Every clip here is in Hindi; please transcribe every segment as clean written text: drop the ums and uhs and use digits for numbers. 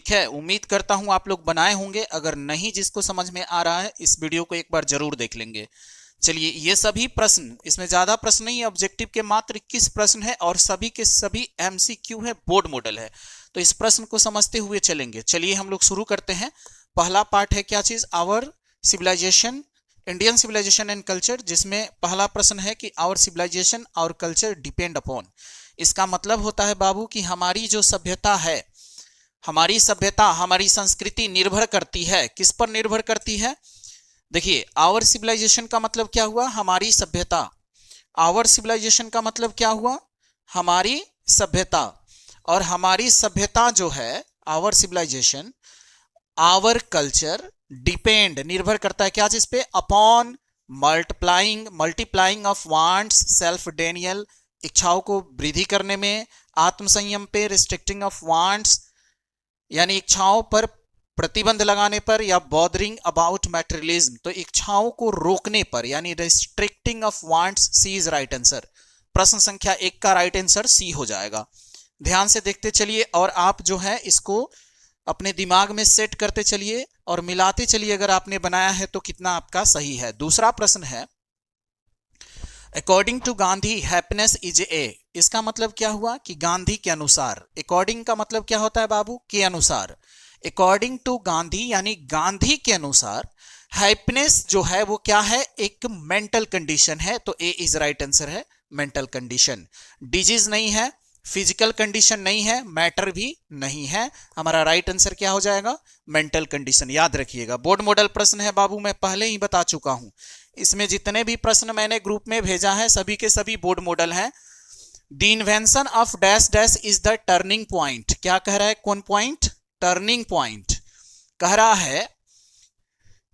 ठीक है, उम्मीद करता हूं आप लोग बनाए होंगे। अगर नहीं जिसको समझ में आ रहा है इस वीडियो को एक बार जरूर देख लेंगे। चलिए, ये सभी प्रश्न, इसमें ज्यादा प्रश्न नहीं है, ऑब्जेक्टिव के मात्र 21 प्रश्न है और सभी के सभी एमसीक्यू है, बोर्ड मॉडल है। तो इस प्रश्न को समझते हुए चलेंगे। चलिए हम लोग शुरू करते हैं। पहला पार्ट है क्या चीज, our civilisation, Indian civilisation and culture, जिसमें पहला प्रश्न है कि आवर सिविलाइजेशन और कल्चर डिपेंड अपॉन। इसका मतलब होता है बाबू कि हमारी जो सभ्यता है, हमारी सभ्यता, हमारी संस्कृति निर्भर करती है, किस पर निर्भर करती है। देखिए, आवर सिविलाइजेशन का मतलब क्या हुआ, हमारी सभ्यता। आवर सिविलाइजेशन का मतलब क्या हुआ, हमारी सभ्यता। और हमारी सभ्यता जो है, our civilisation, our culture depend, निर्भर करता है क्या चीज पे, upon multiplying of wants, self denial, इच्छाओं को वृद्धि करने में, आत्मसंयम पे, रिस्ट्रिक्टिंग ऑफ वांट्स यानी इच्छाओं पर प्रतिबंध लगाने पर, या बॉदरिंग अबाउट मैटेरियलिज्म, तो इच्छाओं को रोकने पर, यानी restricting of wants. C is right answer. प्रश्न संख्या 1 का राइट आंसर सी हो जाएगा। ध्यान से देखते चलिए और आप जो है इसको अपने दिमाग में सेट करते चलिए और मिलाते चलिए। अगर आपने बनाया है तो कितना आपका सही है। दूसरा प्रश्न है, according to Gandhi happiness is a. इसका मतलब क्या हुआ कि गांधी के अनुसार। अकॉर्डिंग का मतलब क्या होता है बाबू, के अनुसार। अकॉर्डिंग टू गांधी यानी गांधी के अनुसार हैप्पीनेस जो है वो क्या है, एक मेंटल कंडीशन है। तो ए इज राइट आंसर है, मेंटल कंडीशन। डिजीज नहीं है, फिजिकल कंडीशन नहीं है, मैटर भी नहीं है। हमारा राइट आंसर क्या हो जाएगा, मेंटल कंडीशन। याद रखिएगा, बोर्ड मॉडल प्रश्न है बाबू, मैं पहले ही बता चुका हूं। इसमें जितने भी प्रश्न मैंने ग्रुप में भेजा है सभी के सभी बोर्ड मॉडल हैं। The invention of dash dash is the turning point. क्या कह रहा है, कौन पॉइंट, टर्निंग पॉइंट। कह रहा है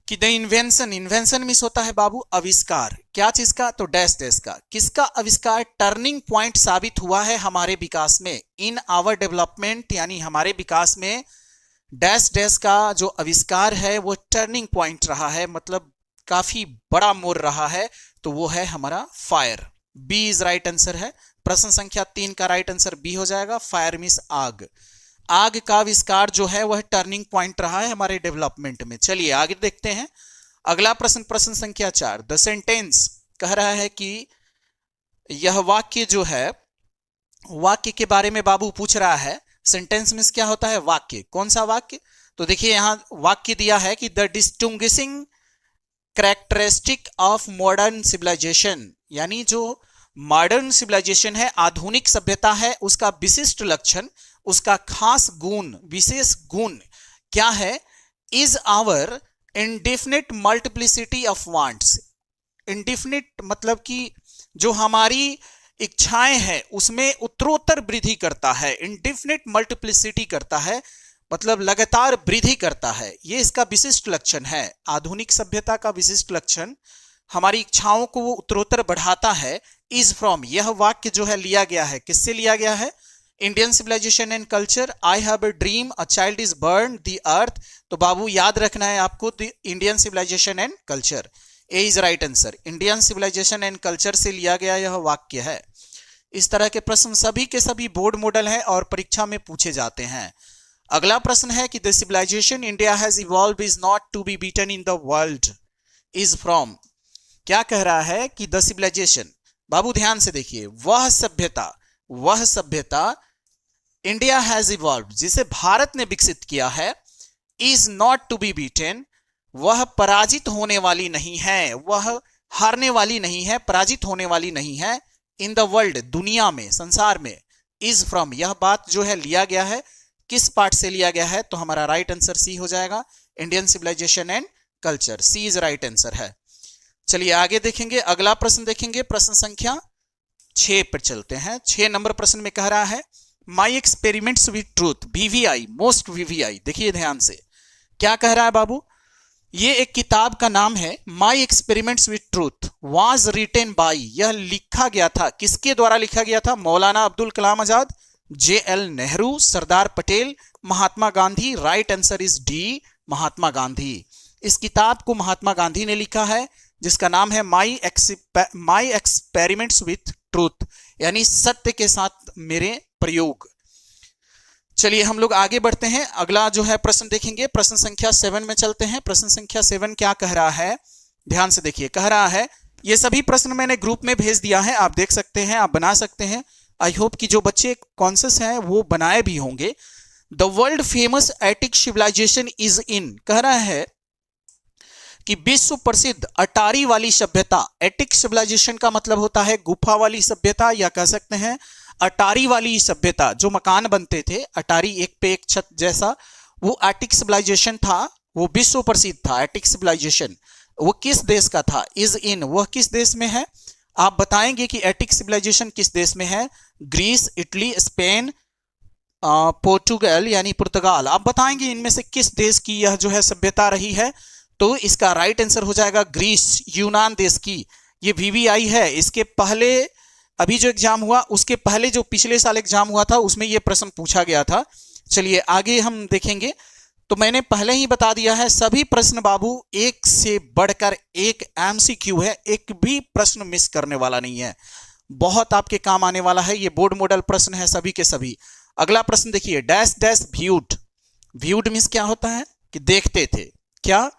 कि द इन्वेंशन, इन्वेंशन मिस होता है बाबू आविष्कार, क्या चीज का, तो डैश डैश का। किसका आविष्कार टर्निंग पॉइंट साबित हुआ है हमारे विकास में, इन आवर डेवलपमेंट, यानी हमारे विकास में डैश डैश का जो आविष्कार है वो टर्निंग पॉइंट रहा है, मतलब काफी बड़ा मोड़ रहा है। तो वो है हमारा fire. B is right answer है। प्रश्न संख्या 3 का राइट आंसर बी हो जाएगा। फायर मींस आग। आग का आविष्कार जो है वह टर्निंग पॉइंट रहा है हमारे डेवलपमेंट में। चलिए आगे देखते हैं अगला प्रश्न, प्रश्न संख्या 4। द सेंटेंस कह रहा है कि यह वाक्य जो है, वाक्य के बारे में बाबू पूछ रहा है। सेंटेंस में क्या होता है, वाक्य। कौन सा वाक्य, तो देखिए यहां वाक्य दिया है कि the distinguishing characteristic of modern civilisation, यानी जो मॉडर्न सिविलाइजेशन है, आधुनिक सभ्यता है, उसका विशिष्ट लक्षण, उसका खास गुण, विशेष गुण क्या है, is our indefinite multiplicity of wants. Indefinite मतलब कि जो हमारी इच्छाएं हैं उसमें उत्तरोत्तर वृद्धि करता है, इंडेफिनिट मल्टीप्लिसिटी करता है, मतलब लगातार वृद्धि करता है। ये इसका विशिष्ट लक्षण है। आधुनिक सभ्यता का विशिष्ट लक्षण, हमारी इच्छाओं को वो उत्तरोत्तर बढ़ाता है। इज फ्रॉम, यह वाक्य जो है लिया गया है, किससे लिया गया है, Indian civilisation and culture. I have a dream, a child is burn, the earth. तो बाबू याद रखना है आपको, the Indian civilisation and culture. A is right answer. Indian civilisation and culture से लिया गया यह वाक्य है। इस तरह के प्रश्न सभी के सभी बोर्ड मॉडल है और परीक्षा में पूछे जाते हैं। अगला प्रश्न है कि the civilisation India has evolve is not to be beaten in the world, is from. क्या कह रहा है कि द सिविलाइजेशन, बाबू ध्यान से देखिए, वह सभ्यता इंडिया हैज इवॉल्व, जिसे भारत ने विकसित किया है, is not to be beaten, वह पराजित होने वाली नहीं है, वह हारने वाली नहीं है, पराजित होने वाली नहीं है, इन द वर्ल्ड, दुनिया में, संसार में। इज फ्रॉम, यह बात जो है लिया गया है, किस पार्ट से लिया गया है, तो हमारा राइट आंसर सी हो जाएगा, Indian civilisation and culture. C is right answer है। चलिए आगे देखेंगे, अगला प्रश्न देखेंगे, प्रश्न संख्या 6 पर चलते हैं। 6 नंबर प्रश्न में कह रहा है, my experiments with truth, VVI, most VVI. देखिए ध्यान से क्या कह रहा है बाबू, ये एक किताब का नाम है, my experiments with truth was written by. यह लिखा गया था, किसके द्वारा लिखा गया था, Maulana Abdul Kalam Azad, JL Nehru, Sardar Patel, Mahatma Gandhi. Right answer is D, Mahatma Gandhi. इस किताब को महात्मा गांधी ने लिखा है, जिसका नाम है माई एक्सपेरिमेंट्स विथ ट्रूथ, यानी सत्य के साथ मेरे प्रयोग। चलिए हम लोग आगे बढ़ते हैं, अगला जो है प्रश्न देखेंगे। प्रश्न संख्या 7 में चलते हैं। प्रश्न संख्या 7 क्या कह रहा है, ध्यान से देखिए। कह रहा है, ये सभी प्रश्न मैंने ग्रुप में भेज दिया है, आप देख सकते हैं, आप बना सकते हैं। आई होप कि जो बच्चे कॉन्शियस हैं वो बनाए भी होंगे। The world famous Attic civilisation is in, कह रहा है कि विश्व प्रसिद्ध अटारी वाली सभ्यता। एटिक सिविलाइजेशन का मतलब होता है गुफा वाली सभ्यता, या कह सकते हैं अटारी वाली सभ्यता। जो मकान बनते थे अटारी, एक पे एक छत जैसा, वो एटिक सिविलाइजेशन था, वो विश्व प्रसिद्ध था। एटिक सिविलाइजेशन वो किस देश का था? इज इन, वह किस देश में है? आप बताएंगे कि एटिक सिविलाइजेशन किस देश में है। ग्रीस, इटली, स्पेन, पोर्टुगल यानी पुर्तगाल, आप बताएंगे इनमें से किस देश की यह जो है सभ्यता रही है। तो इसका राइट आंसर हो जाएगा ग्रीस, यूनान देश की। ये वीवीआई है। इसके पहले अभी जो एग्जाम हुआ, उसके पहले जो पिछले साल एग्जाम हुआ था उसमें यह प्रश्न पूछा गया था। चलिए आगे हम देखेंगे। तो मैंने पहले ही बता दिया है, सभी प्रश्न बाबू एक से बढ़कर एक एमसीक्यू है, एक भी प्रश्न मिस करने वाला नहीं है, बहुत आपके काम आने वाला है। ये बोर्ड मॉडल प्रश्न है सभी के सभी। अगला प्रश्न देखिए, dash dash viewed. Viewed means क्या होता है कि देखते थे, क्या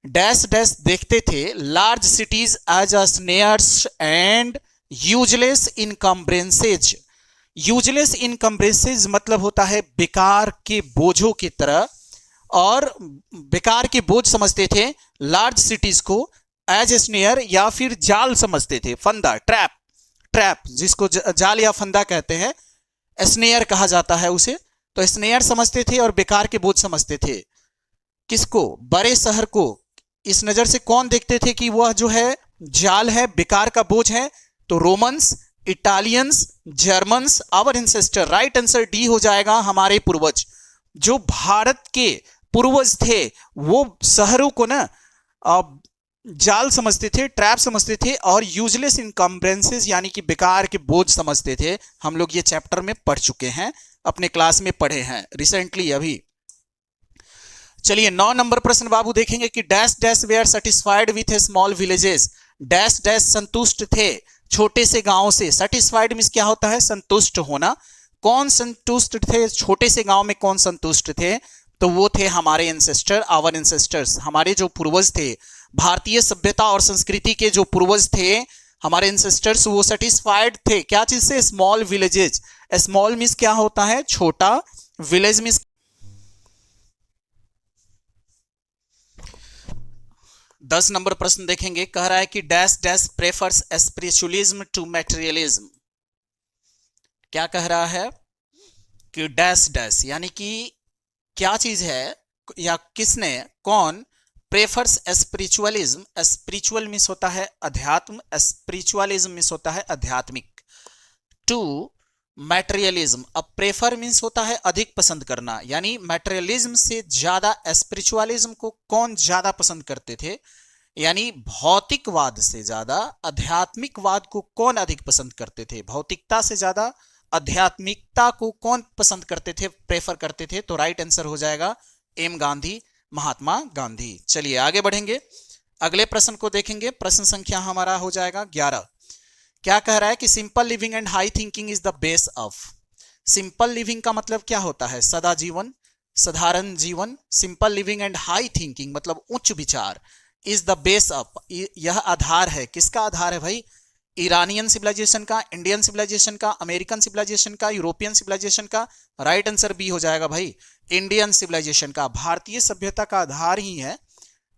डैश डैश देखते थे large cities as snares and useless encumbrances. Useless encumbrances मतलब होता है बेकार के बोझों की तरह, और बेकार के बोझ समझते थे लार्ज सिटीज को एज स्नेयर, या फिर जाल समझते थे, फंदा, ट्रैप, ट्रैप जिसको जाल या फंदा कहते हैं, स्नेयर कहा जाता है उसे। तो स्नेयर समझते थे और बेकार के बोझ समझते थे। किसको? बड़े शहर को। इस नजर से कौन देखते थे कि वह जो है जाल है, बेकार का बोझ है? तो Romans, Italians, Germans, our ancestor. Right answer D हो जाएगा, हमारे पूर्वज। जो भारत के पूर्वज थे वो शहरों को ना जाल समझते थे, ट्रैप समझते थे, और यूजलेस इनकम्ब्रेंसेस यानी कि बेकार के बोझ समझते थे। हम लोग ये चैप्टर में पढ़ चुके हैं, अपने क्लास में पढ़े हैं रिसेंटली अभी। चलिए 9 नंबर प्रश्न बाबू देखेंगे कि dash dash were satisfied with a small villages. Dash dash संतुष्ट थे छोटे से गांव से। सेटिस्फाइड मींस क्या होता है? संतुष्ट होना। कौन संतुष्ट थे छोटे से गांव में? कौन संतुष्ट थे? तो वो थे हमारे एंसेस्टर, आवर एंसेस्टर्स, हमारे जो पूर्वज थे, भारतीय सभ्यता और संस्कृति के जो पूर्वज थे हमारे एंसेस्टर्स, वो सेटिस्फाइड थे क्या चीज से? Small villages. स्मॉल मींस क्या होता है? छोटा। विलेज मींस 10 नंबर प्रश्न देखेंगे। कह रहा है कि dash dash prefers spiritualism to materialism. क्या कह रहा है कि डैश डैश यानी कि क्या चीज है, या किसने, कौन प्रेफर्स स्पिरिचुअलिज्म। स्पिरिचुअल मींस होता है अध्यात्म, स्पिरिचुअलिज्म मींस होता है आध्यात्मिक, टू मैटेरियलिज्म। अब प्रेफर मींस होता है अधिक पसंद करना, यानी मैटेरियलिज्म से ज्यादा स्पिरिचुअलिज्म को कौन ज्यादा पसंद करते थे, यानी भौतिकवाद से ज्यादा आध्यात्मिकवाद को कौन अधिक पसंद करते थे? भौतिकता से ज्यादा आध्यात्मिकता को कौन पसंद करते थे, प्रेफर करते थे? तो राइट आंसर हो जाएगा एम गांधी, महात्मा गांधी। चलिए आगे बढ़ेंगे, अगले प्रश्न को देखेंगे। प्रश्न संख्या हमारा हो जाएगा 11। क्या कह रहा है कि simple living and high thinking is the base of. Simple living का मतलब क्या होता है? सदा जीवन, साधारण जीवन। Simple living and high thinking मतलब उच्च विचार। इज द बेस ऑफ, यह आधार है। किसका आधार है भाई? ईरानियन सिविलाइजेशन का, इंडियन सिविलाइजेशन का, अमेरिकन सिविलाइजेशन का, यूरोपियन सिविलाइजेशन का? राइट आंसर बी हो जाएगा भाई, इंडियन सिविलाइजेशन का। भारतीय सभ्यता का आधार ही है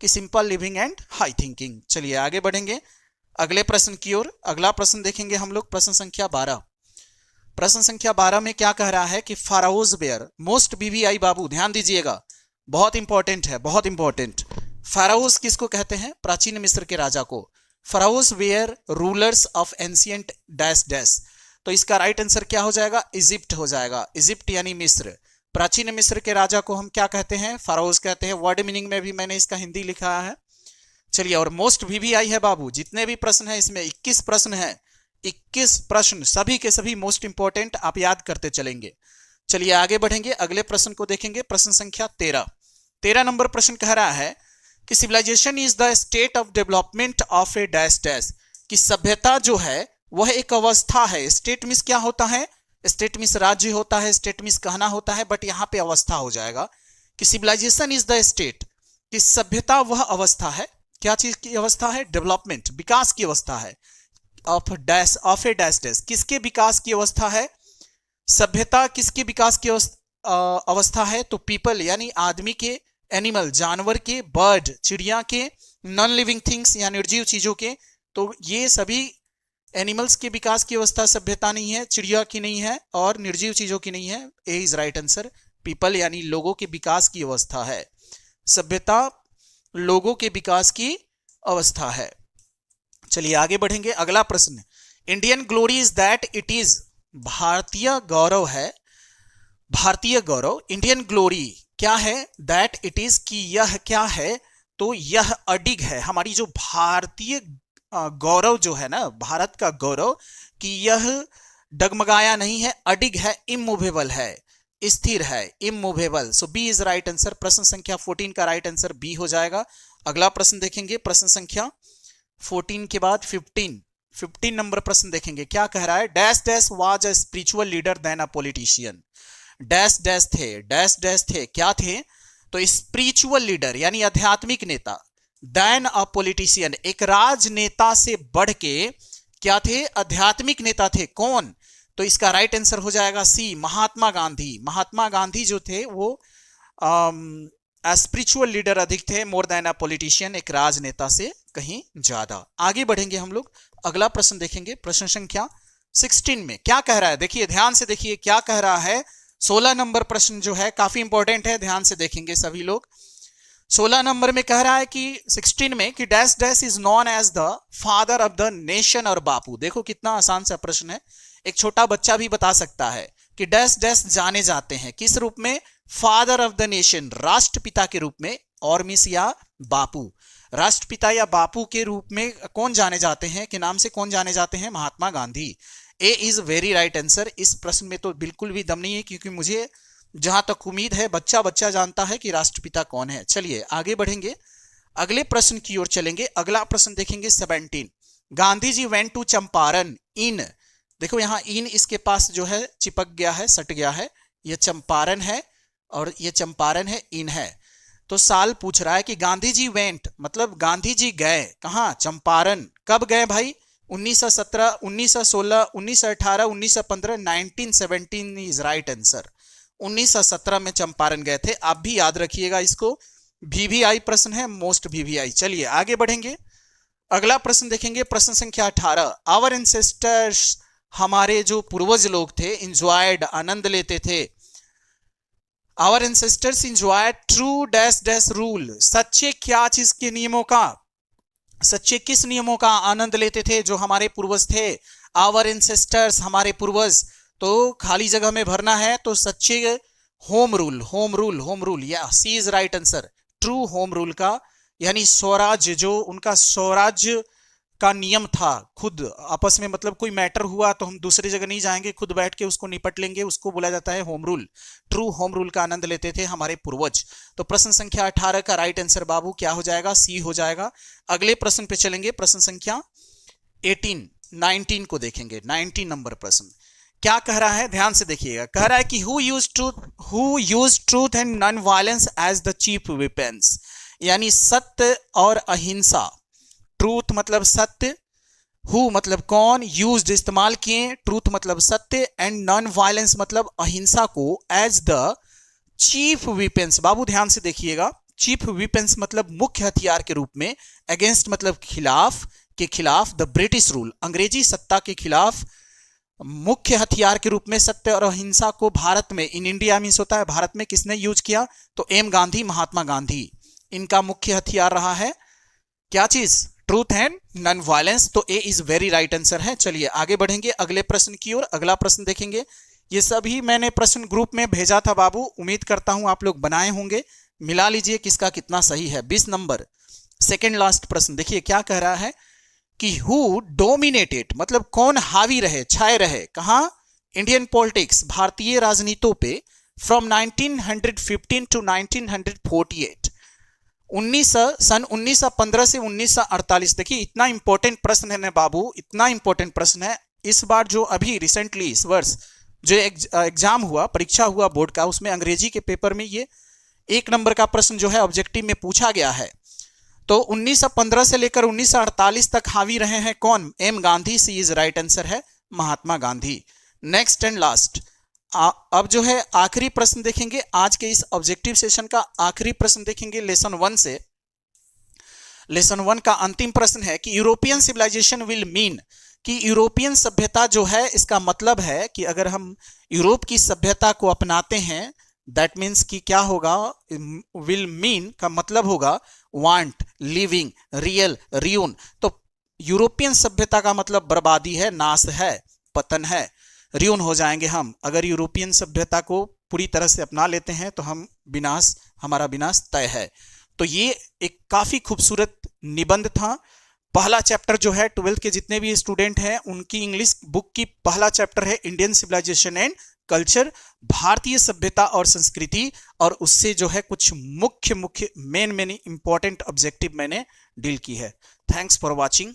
कि simple living and high thinking. चलिए आगे बढ़ेंगे अगले प्रश्न की ओर। अगला प्रश्न देखेंगे हम लोग, प्रश्न संख्या 12। प्रश्न संख्या 12 में क्या कह रहा है कि फाराओज वेयर मोस्ट वीवीआई। बाबू ध्यान दीजिएगा, बहुत इंपॉर्टेंट है, बहुत इंपॉर्टेंट। फाराओज किसको कहते हैं? प्राचीन मिस्र के राजा को। Pharaohs were rulers of ancient dash dash. तो इसका राइट आंसर क्या हो जाएगा? इजिप्ट हो जाएगा। इजिप्ट यानी मिस्र। प्राचीन मिस्र के राजा को हम क्या कहते हैं? फाराओज कहते हैं। वर्ड मीनिंग में भी मैंने इसका हिंदी लिखा है। चलिए, और मोस्ट वीवीआई है बाबू। जितने भी प्रश्न है इसमें 21 प्रश्न है, 21 प्रश्न, सभी के सभी मोस्ट इंपॉर्टेंट, आप याद करते चलेंगे। चलिए आगे बढ़ेंगे, अगले प्रश्न को देखेंगे। प्रश्न संख्या 13। 13 नंबर प्रश्न कह रहा है कि civilisation is the state of development of a dash dash. कि सभ्यता जो है वह एक अवस्था है। स्टेट मींस क्या होता है? स्टेट मीन्स राज्य होता है, स्टेट मीन्स कहना होता है, बट यहां पे अवस्था हो जाएगा कि सिविलाइजेशन इज द स्टेट, कि सभ्यता वह अवस्था है, क्या चीज की अवस्था है, डेवलपमेंट, विकास की अवस्था है, of dash of a dash dash, किसके विकास की अवस्था है, सभ्यता किसके विकास की अवस्था है, तो पीपल यानी आदमी के, एनिमल जानवर के, बर्ड चिड़िया के, नॉन लिविंग थिंग्स या निर्जीव चीजों के, तो ये सभी एनिमल्स के विकास की अवस्था सभ्यता नहीं है, चिड़िया की नहीं है और निर्जीव चीजों की नहीं है। ए इज राइट आंसर। पीपल यानी लोगों के विकास की अवस्था है, सभ्यता लोगों के विकास की अवस्था है। चलिए आगे बढ़ेंगे। अगला प्रश्न, Indian glory is that it is, भारतीय गौरव है, भारतीय गौरव, इंडियन ग्लोरी क्या है, दैट इट इज कि यह क्या है, तो यह अडिग है, हमारी जो भारतीय गौरव जो है ना, भारत का गौरव, कि यह डगमगाया नहीं है, अडिग है, इमूवेबल है, स्थिर है, immovable. So B is right answer. प्रश्न संख्या 14 का राइट आंसर बी हो जाएगा। अगला प्रश्न देखेंगे, प्रश्न संख्या 14 के बाद 15 नंबर प्रश्न देखेंगे। क्या कह रहा है, dash dash was a spiritual leader than a politician. Dash dash थे, डैश डैश थे, क्या थे, तो स्पिरिचुअल लीडर यानी आध्यात्मिक नेता, देन अ पॉलिटिशियन एक राजनेता से बढ़ के क्या थे, आध्यात्मिक नेता थे। कौन, तो इसका राइट आंसर हो जाएगा सी, महात्मा गांधी। महात्मा गांधी जो थे वो स्पिरिचुअल लीडर अधिक थे, मोर देन अ पॉलिटिशियन, एक राजनेता से कहीं ज्यादा। आगे बढ़ेंगे हम लोग, अगला प्रश्न देखेंगे, प्रश्न संख्या 16 में क्या कह रहा है, देखिए ध्यान से देखिए क्या कह रहा है। 16 नंबर प्रश्न जो है काफी इंपॉर्टेंट है, ध्यान से देखेंगे सभी लोग। 16 नंबर में कह रहा है कि 16 में कि dash dash is known as the father of the nation और बापू। देखो कितना आसान सा प्रश्न है, एक छोटा बच्चा भी बता सकता है कि डैश डैश जाने जाते हैं किस रूप में, फादर ऑफ द नेशन, राष्ट्रपिता के रूप में, और मिस या बापू, राष्ट्रपिता या बापू के रूप में कौन जाने जाते हैं, के नाम से कौन जाने जाते हैं, महात्मा गांधी। ए इज वेरी राइट आंसर। इस प्रश्न में तो बिल्कुल भी दम नहीं है, क्योंकि मुझे जहां तक उम्मीद है बच्चा बच्चा जानता है कि राष्ट्रपिता कौन है। चलिए आगे बढ़ेंगे, अगले प्रश्न की ओर चलेंगे। अगला प्रश्न देखेंगे 17, गांधी जी वेंट टू चंपारण इन, देखो यहां इन इसके पास जो है चिपक गया है, सट गया है, यह चंपारण है और यह चंपारण है, इन है, तो साल पूछ रहा है कि गांधी जी वेंट मतलब गांधी जी गए कहां, चंपारण। कब गए भाई, 1917, 1916, 1918, 1915, 1917 इज राइट आंसर। 1917 में चंपारण गए थे, आप भी याद रखिएगा इसको, वीवीआई प्रश्न है, मोस्ट वीवीआई। चलिए आगे बढ़ेंगे, अगला प्रश्न देखेंगे, प्रश्न संख्या 18, आवर एंसेस्टर्स, हमारे जो पूर्वज लोग थे, इंजॉयड आनंद लेते थे, our ancestors enjoyed true dash dash rule, सच्चे क्या चीज के नियमों का, सच्चे किस नियमों का आनंद लेते थे, जो हमारे पूर्वज थे, आवर एंसेस्टर्स हमारे पूर्वज, तो खाली जगह में भरना है, तो सच्चे home rule, home rule, home rule, या C is right answer, true home rule का, यानी स्वराज्य, जो उनका स्वराज्य का नियम था, खुद आपस में मतलब कोई मैटर हुआ तो हम दूसरी जगह नहीं जाएंगे, खुद बैठ के उसको निपट लेंगे, उसको बोला जाता है home rule. True home rule का आनंद लेते थे हमारे पूर्वज। तो प्रश्न संख्या 18 का राइट आंसर बाबू क्या हो जाएगा, सी हो जाएगा। अगले प्रश्न पे चलेंगे, प्रश्न संख्या 19 को देखेंगे। 19 नंबर प्रश्न क्या कह रहा है, ध्यान से देखिएगा, कह रहा है कि who use truth and non violence as the chief weapons, यानी सत्य और अहिंसा, ट्रूथ मतलब सत्य, हु मतलब कौन, यूज्ड इस्तेमाल किए, ट्रूथ मतलब सत्य, एंड नॉन वायलेंस मतलब अहिंसा को, एज द चीफ वेपन्स, बाबू ध्यान से देखिएगा, चीफ वेपन्स मतलब मुख्य हथियार के रूप में, अगेंस्ट मतलब खिलाफ, के खिलाफ, द ब्रिटिश रूल अंग्रेजी सत्ता के खिलाफ, मुख्य हथियार के रूप में सत्य और अहिंसा को भारत में, इन इंडिया मीन्स होता है भारत में, किसने यूज किया, तो एम गांधी, महात्मा गांधी, इनका मुख्य हथियार रहा है क्या चीज, ट्रूथ एंड नॉन वायलेंस। तो ए इज वेरी राइट आंसर है। चलिए आगे बढ़ेंगे अगले प्रश्न की ओर। अगला प्रश्न देखेंगे, ये सभी मैंने प्रश्न ग्रुप में भेजा था बाबू, उम्मीद करता हूं आप लोग बनाए होंगे, मिला लीजिए किसका कितना सही है। 20 नंबर सेकेंड लास्ट प्रश्न देखिए क्या कह रहा है कि हु डोमिनेटेड मतलब कौन हावी रहे, छाए रहे, कहां, इंडियन पॉलिटिक्स, भारतीय राजनीतियों पे, फ्रॉम 1915 टू 1948, सन 1915 से 1948। देखिए इतना इंपॉर्टेंट प्रश्न है ना बाबू, इतना इंपॉर्टेंट प्रश्न है। इस बार जो अभी रिसेंटली इस वर्ष जो एग्जाम हुआ, परीक्षा हुआ बोर्ड का, उसमें अंग्रेजी के पेपर में ये 1 नंबर का प्रश्न जो है ऑब्जेक्टिव में पूछा गया है। तो 1915 से लेकर 1948 तक हावी रहे हैं कौन? M Gandhi. C is right answer है Mahatma Gandhi. Next and last, अब जो है आखिरी प्रश्न देखेंगे आज के इस ऑब्जेक्टिव सेशन का। आखिरी प्रश्न देखेंगे लेसन 1 से। लेसन 1 का अंतिम प्रश्न है कि यूरोपियन सिविलाइजेशन विल मीन, कि यूरोपियन सभ्यता जो है इसका मतलब है कि अगर हम यूरोप की सभ्यता को अपनाते हैं, दैट मीन्स कि क्या होगा? विल मीन का मतलब होगा वांट, लिविंग, रियल, रियून। तो यूरोपियन सभ्यता का मतलब बर्बादी है, नाश है, पतन है, रियून हो जाएंगे हम। अगर यूरोपियन सभ्यता को पूरी तरह से अपना लेते हैं तो हम विनाश, हमारा विनाश तय है। तो ये एक काफी खूबसूरत निबंध था। पहला चैप्टर जो है 12th के जितने भी स्टूडेंट हैं उनकी इंग्लिश बुक की पहला चैप्टर है इंडियन सिविलाइजेशन एंड कल्चर, भारतीय सभ्यता और संस्कृति, और उससे जो है कुछ मुख्य मेन इंपॉर्टेंट ऑब्जेक्टिव मैंने डील की है। Thanks for watching.